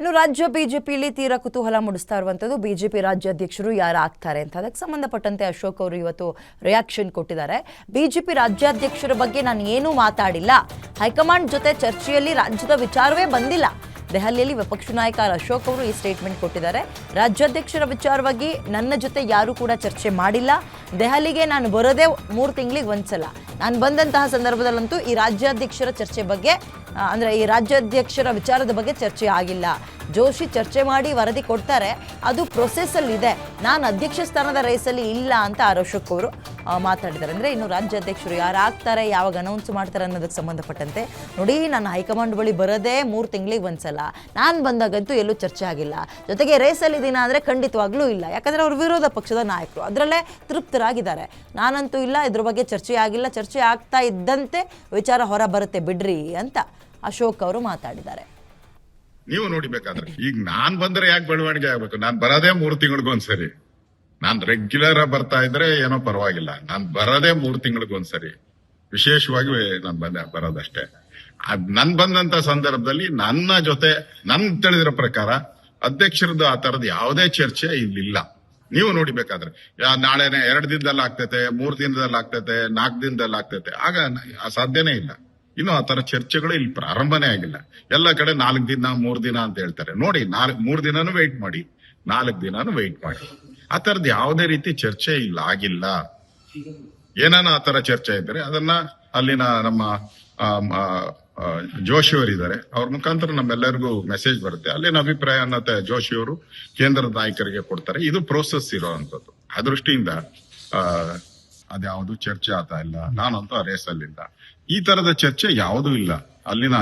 ಇನ್ನು ರಾಜ್ಯ ಬಿಜೆಪಿಯಲ್ಲಿ ತೀರಾ ಕುತೂಹಲ ಮೂಡಿಸ್ತಾ ಇರುವಂಥದ್ದು ಬಿಜೆಪಿ ರಾಜ್ಯಾಧ್ಯಕ್ಷರು ಯಾರು ಆಗ್ತಾರೆ ಅಂತ. ಅದಕ್ಕೆ ಸಂಬಂಧಪಟ್ಟಂತೆ ಅಶೋಕ್ ಅವರು ಇವತ್ತು ರಿಯಾಕ್ಷನ್ ಕೊಟ್ಟಿದ್ದಾರೆ. ಬಿಜೆಪಿ ರಾಜ್ಯಾಧ್ಯಕ್ಷರ ಬಗ್ಗೆ ನಾನು ಏನೂ ಮಾತಾಡಿಲ್ಲ, ಹೈಕಮಾಂಡ್ ಜೊತೆ ಚರ್ಚೆಯಲ್ಲಿ ರಾಜ್ಯದ ವಿಚಾರವೇ ಬಂದಿಲ್ಲ. ದೆಹಲಿಯಲ್ಲಿ ವಿಪಕ್ಷ ನಾಯಕ ಅಶೋಕ್ ಅವರು ಈ ಸ್ಟೇಟ್ಮೆಂಟ್ ಕೊಟ್ಟಿದ್ದಾರೆ. ರಾಜ್ಯಾಧ್ಯಕ್ಷರ ವಿಚಾರವಾಗಿ ನನ್ನ ಜೊತೆ ಯಾರೂ ಕೂಡ ಚರ್ಚೆ ಮಾಡಿಲ್ಲ. ದೆಹಲಿಗೆ ನಾನು ಬರೋದೇ 3 ತಿಂಗಳಿಗೆ ಒಂದ್ಸಲ. ನಾನು ಬಂದಂತಹ ಸಂದರ್ಭದಲ್ಲಂತೂ ಈ ರಾಜ್ಯಾಧ್ಯಕ್ಷರ ಚರ್ಚೆ ಬಗ್ಗೆ ಅಂದರೆ ಈ ರಾಜ್ಯಾಧ್ಯಕ್ಷರ ವಿಚಾರದ ಬಗ್ಗೆ ಚರ್ಚೆ ಆಗಿಲ್ಲ. ಜೋಶಿ ಚರ್ಚೆ ಮಾಡಿ ವರದಿ ಕೊಡ್ತಾರೆ, ಅದು ಪ್ರೊಸೆಸ್ಸಲ್ಲಿದೆ. ನಾನು ಅಧ್ಯಕ್ಷ ಸ್ಥಾನದ ರೇಸಲ್ಲಿ ಇಲ್ಲ ಅಂತ ಅಶೋಕ್ ಅವರು ಮಾತಾಡಿದ್ದಾರೆ. ಅಂದರೆ ಇನ್ನು ರಾಜ್ಯಾಧ್ಯಕ್ಷರು ಯಾರು ಆಗ್ತಾರೆ, ಯಾವಾಗ ಅನೌನ್ಸ್ ಮಾಡ್ತಾರೆ ಅನ್ನೋದಕ್ಕೆ ಸಂಬಂಧಪಟ್ಟಂತೆ ನೋಡಿ, ನಾನು ಹೈಕಮಾಂಡ್ ಬಳಿ ಬರೋದೇ 3 ತಿಂಗಳಿಗೆ ಒಂದ್ಸಲ. ನಾನು ಬಂದಾಗಂತೂ ಎಲ್ಲೂ ಚರ್ಚೆ ಆಗಿಲ್ಲ. ಜೊತೆಗೆ ರೇಸಲ್ಲಿದ್ದೀನ ಅಂದರೆ ಖಂಡಿತವಾಗ್ಲೂ ಇಲ್ಲ, ಯಾಕಂದರೆ ಅವರು ವಿರೋಧ ಪಕ್ಷದ ನಾಯಕರು, ಅದರಲ್ಲೇ ತೃಪ್ತರಾಗಿದ್ದಾರೆ. ನಾನಂತೂ ಇಲ್ಲ, ಇದ್ರ ಬಗ್ಗೆ ಚರ್ಚೆ ಆಗಿಲ್ಲ. ಚರ್ಚೆ ಆಗ್ತಾ ಇದ್ದಂತೆ ವಿಚಾರ ಹೊರ ಬರುತ್ತೆ ಬಿಡ್ರಿ ಅಂತ ಅಶೋಕ್ ಅವರು ಮಾತಾಡಿದ್ದಾರೆ. ನೀವು ನೋಡಿಬೇಕಾದ್ರೆ ಈಗ ನಾನ್ ಬಂದ್ರೆ ಯಾಕೆ ಬೆಳವಣಿಗೆ ಆಗ್ಬೇಕು? ನಾನ್ ಬರೋದೇ 3 ತಿಂಗಳಿಗೊಂದ್ಸರಿ. ನಾನ್ ರೆಗ್ಯುಲರ್ ಬರ್ತಾ ಇದ್ರೆ ಏನೋ ಪರವಾಗಿಲ್ಲ. ನಾನ್ ಬರೋದೇ 3 ತಿಂಗಳಿಗೊಂದ್ಸರಿ. ವಿಶೇಷವಾಗಿ ನಾನ್ ಬರೋದಷ್ಟೇ. ನನ್ ಬಂದಂತ ಸಂದರ್ಭದಲ್ಲಿ ನನ್ನ ಜೊತೆ ನನ್ ತಿಳಿದಿರೋ ಪ್ರಕಾರ ಅಧ್ಯಕ್ಷರದ್ದು ಆ ತರದ ಯಾವುದೇ ಚರ್ಚೆ ಇಲ್ಲಿಲ್ಲ. ನೀವು ನೋಡಿಬೇಕಾದ್ರೆ ನಾಳೆನೆ 2 ದಿನದಲ್ಲಿ ಆಗ್ತೈತೆ, 3 ದಿನದಲ್ಲಿ ಆಗ್ತೈತೆ, 4 ದಿನದಲ್ಲಿ ಆಗ್ತೈತೆ, ಆಗ ಸಾಧ್ಯನೇ ಇಲ್ಲ. ಇನ್ನು ಆ ತರ ಚರ್ಚೆಗಳು ಇಲ್ಲಿ ಪ್ರಾರಂಭನೇ ಆಗಿಲ್ಲ. ಎಲ್ಲ ಕಡೆ 4 ದಿನ 3 ದಿನ ಅಂತ ಹೇಳ್ತಾರೆ. ನೋಡಿ, 3 ದಿನಾನು ವೆಯ್ಟ್ ಮಾಡಿ, 4 ದಿನಾನು ವೆಯ್ಟ್ ಮಾಡಿ. ಆ ತರದ್ ಯಾವುದೇ ರೀತಿ ಚರ್ಚೆ ಇಲ್ಲ ಆಗಿಲ್ಲ. ಏನಾನ ಆ ತರ ಚರ್ಚೆ ಇದ್ರೆ ಅದನ್ನ ಅಲ್ಲಿನ ನಮ್ಮ ಜೋಶಿ ಅವರಿದ್ದಾರೆ, ಅವ್ರ ಮುಖಾಂತರ ನಮ್ಮೆಲ್ಲರಿಗೂ ಮೆಸೇಜ್ ಬರುತ್ತೆ. ಅಲ್ಲಿನ ಅಭಿಪ್ರಾಯನ ಜೋಶಿ ಅವರು ಕೇಂದ್ರದ ನಾಯಕರಿಗೆ ಕೊಡ್ತಾರೆ. ಇದು ಪ್ರೋಸೆಸ್ ಇರೋವಂಥದ್ದು. ಆ ದೃಷ್ಟಿಯಿಂದ ಅದ್ಯಾವುದು ಚರ್ಚೆ ಆಗ್ತಾ ಇಲ್ಲ. ನಾನಂತೂ ಆ ರೇಸಲ್ಲಿಲ್ಲ. ಈ ತರದ ಚರ್ಚೆ ಯಾವುದೂ ಇಲ್ಲ. ಅಲ್ಲಿನ